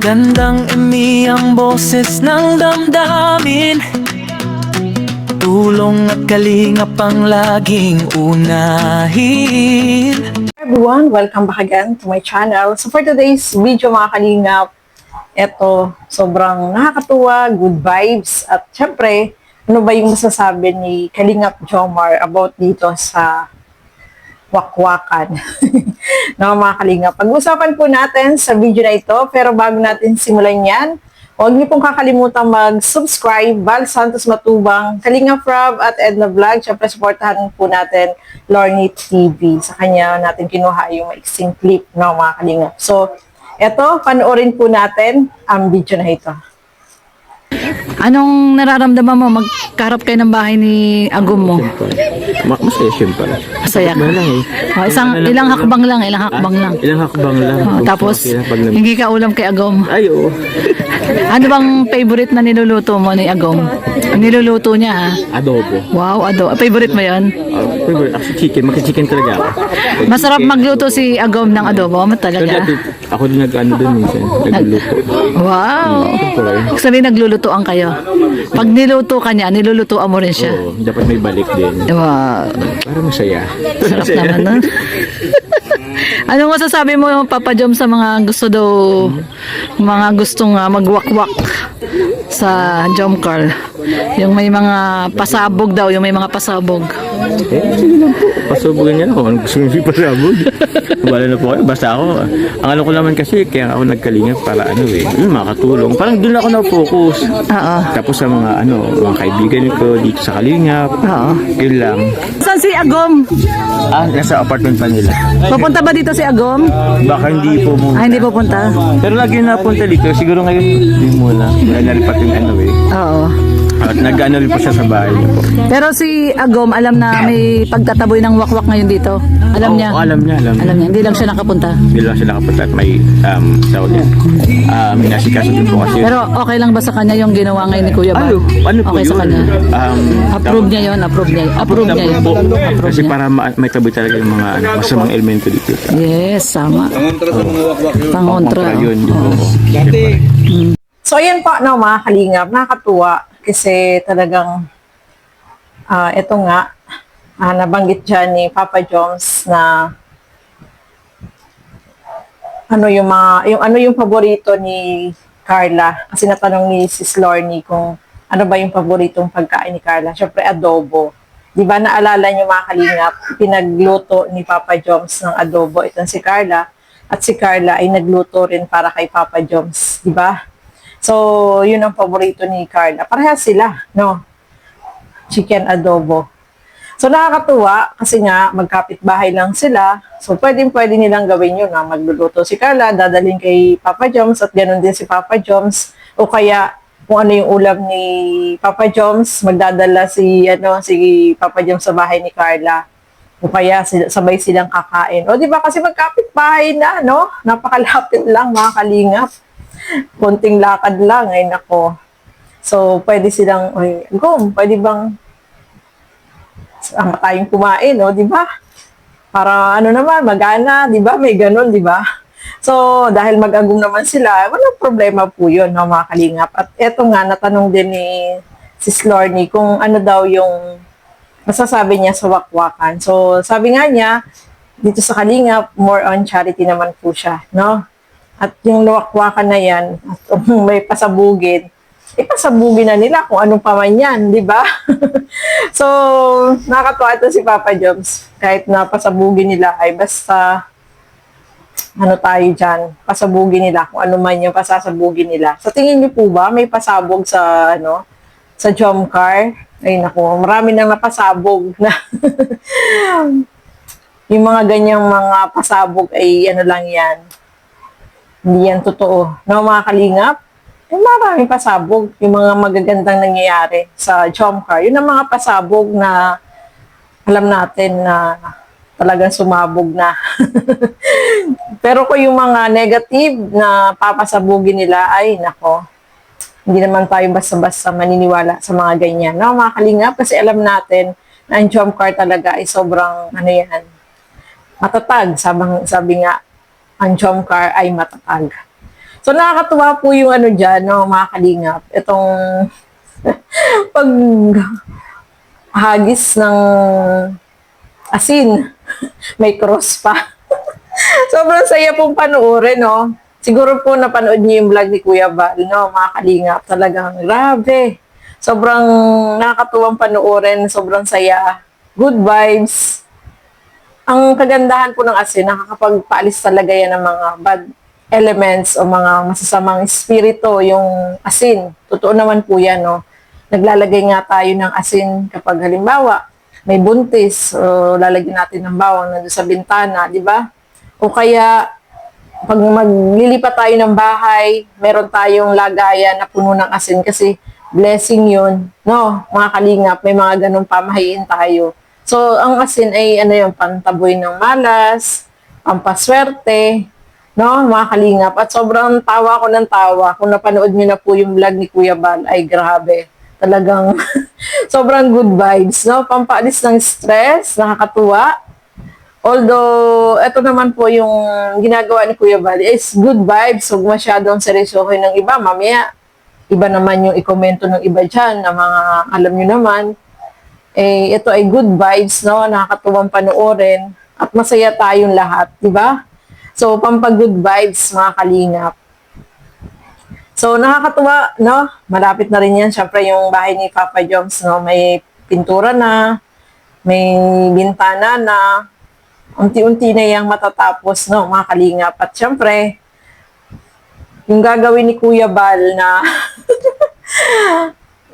Magandang ang boses ng damdamin, tulong at kalingap ang laging unahin. Everyone, welcome back again to my channel. So for today's video mga kalingap, eto, sobrang nakakatuwa, good vibes, at syempre, ano ba yung masasabi ni Kalingap Jomar about dito sa wakwakan ng mga kalingap. Pag-usapan po natin sa video na ito, pero bago natin simulan yan, huwag niyo pong kakalimutan mag-subscribe, Val Santos Matubang, Kalingap Rob at Edna Vlog. Siyempre, supportahan po natin Lorny TV. Sa kanya natin kinuha yung maiksing clip ng mga kalingap. So, eto, panoorin po natin ang video na ito. Anong nararamdaman mo magkarap kayo ng bahay ni Agum mo? Masaya siyempre. Masaya ka? Lang eh. Ilang hakbang lang. Ilang hakbang lang. Tapos, hindi ka ulam kay Agum. Ay, oo. Ano bang favorite na niluluto mo ni Agum? Niluluto niya ha? Adobo. Wow, adobo. Favorite mo yun? Favorite. Actually, chicken. Maki-chicken talaga ako. Masarap magluto si Agum ng adobo? Talaga? Ako din nag-ano doon minsan. Nagluluto. Wow. Actually, naglulutoan kayo. Pag niluto ka niya, nilulutoan mo rin siya. Oo. Dapat may balik din. Wow. Para masaya. Sarap naman nun. Anong masasabi mo, Papa Jom, sa mga gusto daw, mga gustong magwakwak sa Jom Carl? Yung may mga pasabog daw, yung may mga pasabog. Sige lang po. Pasubugin niya ako. Ano gusto mo pasabog? Wala na po kayo. Basta ako. Ang ano ko naman kasi, kaya ako nagkalingap para makatulong. Parang doon ako na-focus. Oo. Tapos sa mga mga kaibigan ko dito sa kalingap. Oo. Yun lang. Saan si Agom? Nasa apartment pa nila. Pupunta ba dito si Agom? Baka hindi po muna. Hindi pupunta? Pero lagi na punta dito. Siguro ngayon, hindi muna. Wala na rin pati Oo. At nag-ano rin po siya sa bahay niya po. Pero si Agom, alam na may pagtataboy ng wakwak ngayon dito? Alam niya? Alam niya. Alam niya. Hindi lang siya nakapunta? Hindi lang siya nakapunta at may tawag yan. May nasikaso din po kasi. Pero okay lang ba sa kanya yung ginawa ngayon ni Kuya Bar? Ano po okay yun? Sa kanya? Approve niya yun? Approve niya yun? Po. Kasi para may taboy talaga yung mga masamang elemento dito. Yes, sama. Pangontra yun. So, ayan po, mga kalingap, nakakatuwa kasi talagang ito nga, nabanggit dyan ni Papa Joms na yung paborito ni Carla. Kasi natanong ni Sis Lorny kung ano ba yung paboritong pagkain ni Carla. Siyempre, adobo. Di ba naalala niyo mga kalingap, pinagluto ni Papa Joms ng adobo itong si Carla at si Carla ay nagluto rin para kay Papa Joms. Di ba? So, yun ang paborito ni Carla. Parehas sila, no? Chicken adobo. So, nakakatuwa kasi nga, magkapit-bahay lang sila. So, pwede nilang gawin yun na magluluto si Carla, dadalhin kay Papa Joms at ganoon din si Papa Joms. O kaya, kung ano yung ulam ni Papa Joms, magdadala si Papa Joms sa bahay ni Carla. O kaya, sabay silang kakain. O, di ba? Kasi magkapit-bahay na, no? Napakalapit lang, mga kalingap. Konting lakad lang, ay nako. So, pwede silang, Gom, pwede bang tayong kumain, no? Di ba? Para naman, magana, di ba? May ganun, di ba? So, dahil mag-agum naman sila, walang problema po yun, no, mga kalingap. At eto nga, natanong din ni Sis Lorny kung ano daw yung masasabi niya sa wakwakan. So, sabi nga niya, dito sa kalingap, more on charity naman po siya, no? At yung wakwakan na yan, at may pasabugin, ipasabugin na nila kung anong paman yan, di ba? So, nakakatuwa ito si Papa Joms. Kahit na pasabugin nila ay basta, tayo dyan, pasabugin nila kung ano man yung pasasabugin nila. Sa tingin niyo po ba, may pasabog sa, sa Jomcar? Ay naku, marami nang napasabog na. Yung mga ganyang mga pasabog ay lang yan. Hindi yan totoo. No, mga kalingap, maraming pasabog. Yung mga magagandang nangyayari sa Jomcar. Yun ang mga pasabog na alam natin na talagang sumabog na. Pero kung yung mga negative na papasabugin nila, ay nako, hindi naman tayo basta-basta maniniwala sa mga ganyan. No, mga kalingap, kasi alam natin na ang Jomcar talaga ay sobrang, matatag. Sabi nga, ang Jomcar ay matatag. So, nakakatuwa po yung ano dyan, no, mga kalingap. Itong pag hagis ng asin. May cross pa. Sobrang saya pong panoorin, no? Siguro po napanood niyo yung vlog ni Kuya Val, no? Mga kalingap. Talagang grabe. Sobrang nakakatuwang panoorin. Sobrang saya. Good vibes. Ang kagandahan po ng asin, nakakapagpaalis talaga yan ng mga bad elements o mga masasamang espiritu, yung asin. Totoo naman po yan, no? Naglalagay nga tayo ng asin kapag halimbawa, may buntis, o lalagyan natin ng bawang nandun sa bintana, di ba? O kaya, pag maglilipat tayo ng bahay, meron tayong lagayan na puno ng asin kasi blessing yun. No, mga kalingap, may mga ganong pamahiin tayo. So, ang asin ay ano yung pantaboy ng malas, pampaswerte, no, mga kalingap. At sobrang tawa ko ng tawa. Kung napanood niyo na po yung vlog ni Kuya Bal, ay grabe. Talagang sobrang good vibes, no? Pampaalis ng stress, nakakatuwa. Although, ito naman po yung ginagawa ni Kuya Bal is good vibes. Huwag masyadong seryosohin ng iba. Mamaya, iba naman yung ikomento ng iba dyan na mga alam nyo naman. Eh, ito ay good vibes, no? Nakakatuwang panoorin. At masaya tayong lahat, di ba? So, pampag-good vibes, mga kalingap. So, nakakatuwa, no? Malapit na rin yan. Siyempre, yung bahay ni Papa Joms, no? May pintura na, may bintana na, unti-unti na yung matatapos, no? Mga kalingap. At siyempre, yung gagawin ni Kuya Bal na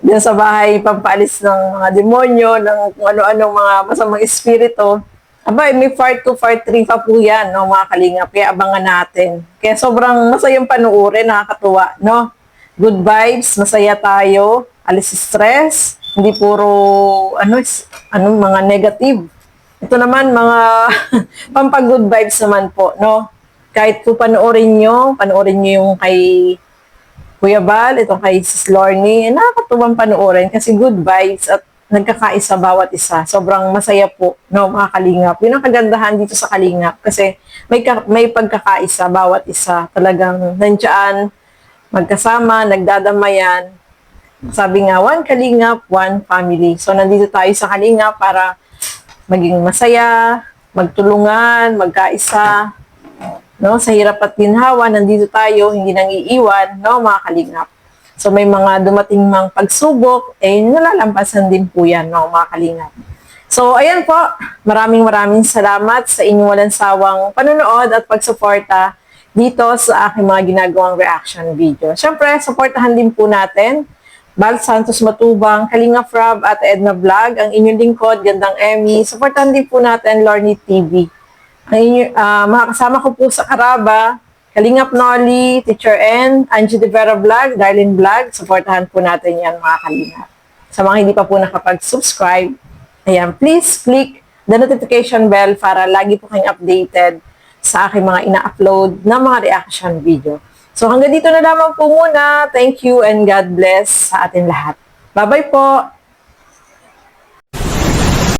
dyan sa bahay, pampaalis ng mga demonyo, ng kung ano-ano mga masamang espiritu. Abay, may part 2, part 3 pa po yan, no, mga kalingap. Kaya abangan natin. Kaya sobrang masayang panuorin, nakakatuwa, no? Good vibes, masaya tayo, alis stress, hindi puro, mga negative. Ito naman, mga pampag-good vibes naman po, no? Kahit po panoorin nyo yung kay Kuya Bal, itong kay Sis Lorny, nakakatuwang panoorin kasi good vibes at nagkakaisa bawat isa. Sobrang masaya po, no, mga kalingap. Yun ang kagandahan dito sa kalingap kasi may pagkakaisa bawat isa. Talagang nandiyan, magkasama, nagdadamayan. Sabi nga, one kalingap, one family. So, nandito tayo sa kalingap para maging masaya, magtulungan, magkaisa, no, sa hirap at ginhawa, nandito tayo, hindi nang iiwan, no, mga kalingap. So, may mga dumating mang pagsubok, nalalampasan din po yan, no, mga kalingap. So, ayan po, maraming salamat sa inyong walang sawang panonood at pagsuporta dito sa aking mga ginagawang reaction video. Siyempre, supportahan din po natin Bal Santos Matubang, Kalingap Rob at Edna Vlog, ang inyong lingkod, Gandang Emmy. Supportahan din po natin Lorny TV. Mga kasama ko po sa Karaba, Kalingap Nolly, Teacher N, Angie De Vera Vlog, Darlene Vlog, supportahan po natin yan, mga kalingap. Sa mga hindi pa po nakapag-subscribe, ayan, please click the notification bell para lagi po kayong updated sa aking mga ina-upload na mga reaction video. So hanggang dito na lamang po muna. Thank you and God bless sa atin lahat. Bye-bye po!